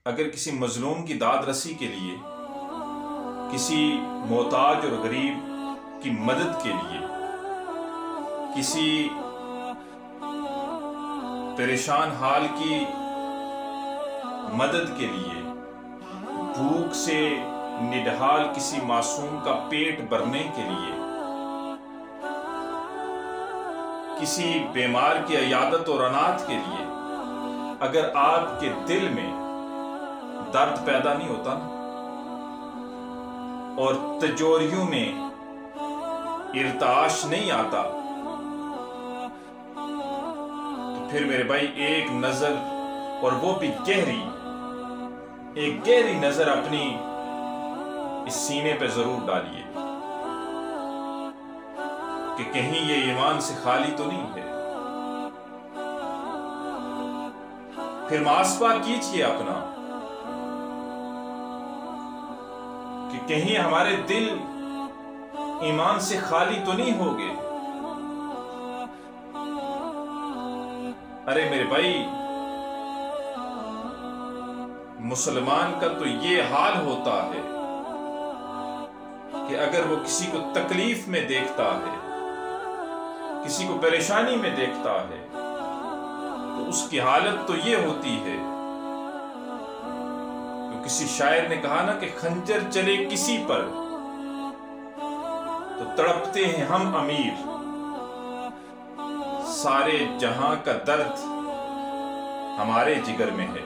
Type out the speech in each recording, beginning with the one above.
اگر کسی مظلوم کی داد رسی کے لیے، کسی محتاج اور غریب کی مدد کے لیے، کسی پریشان حال کی مدد کے لیے، بھوک سے نڈھال کسی معصوم کا پیٹ بھرنے کے لیے، کسی بیمار کی عیادت اور عنایت کے لیے اگر آپ کے دل میں درد پیدا نہیں ہوتا اور تجوریوں میں ارتعاش نہیں آتا، تو پھر میرے بھائی ایک نظر، اور وہ بھی ایک گہری نظر اپنی اس سینے پہ ضرور ڈالیے کہ کہیں یہ ایمان سے خالی تو نہیں ہے۔ پھر محاسبہ کیجئے اپنا کہ کہیں ہمارے دل ایمان سے خالی تو نہیں ہوگے۔ ارے میرے بھائی، مسلمان کا تو یہ حال ہوتا ہے کہ اگر وہ کسی کو تکلیف میں دیکھتا ہے، کسی کو پریشانی میں دیکھتا ہے، تو اس کی حالت تو یہ ہوتی ہے، تو کسی شاعر نے کہا نا کہ خنجر چلے کسی پر تو تڑپتے ہیں ہم امیر، سارے جہاں کا درد ہمارے جگر میں ہے۔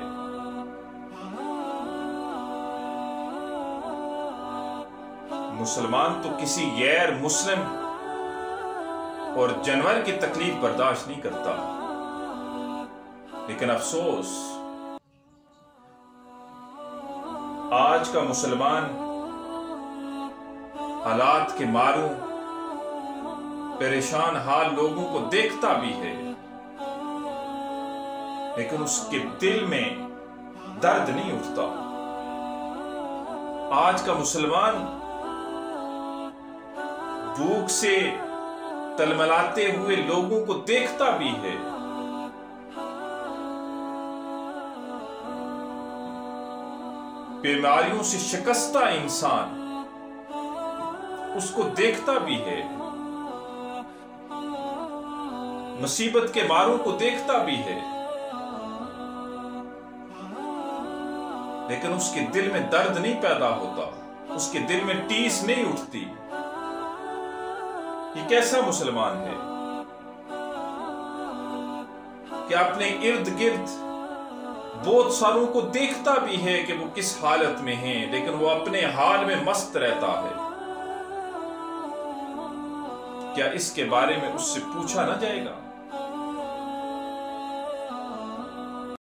مسلمان تو کسی غیر مسلم اور جانور کی تکلیف برداشت نہیں کرتا، لیکن افسوس آج کا مسلمان حالات کے ماروں پریشان حال لوگوں کو دیکھتا بھی ہے، لیکن اس کے دل میں درد نہیں اٹھتا۔ آج کا مسلمان بھوک سے تلملاتے ہوئے لوگوں کو دیکھتا بھی ہے، بیماریوں سے شکستہ انسان اس کو دیکھتا بھی ہے، مصیبت کے ماروں کو دیکھتا بھی ہے، لیکن اس کے دل میں درد نہیں پیدا ہوتا، اس کے دل میں ٹیس نہیں اٹھتی۔ یہ کیسا مسلمان ہے کہ اپنے ارد گرد بہت ساروں کو دیکھتا بھی ہے کہ وہ کس حالت میں ہیں، لیکن وہ اپنے حال میں مست رہتا ہے؟ کیا اس کے بارے میں اس سے پوچھا نہ جائے گا؟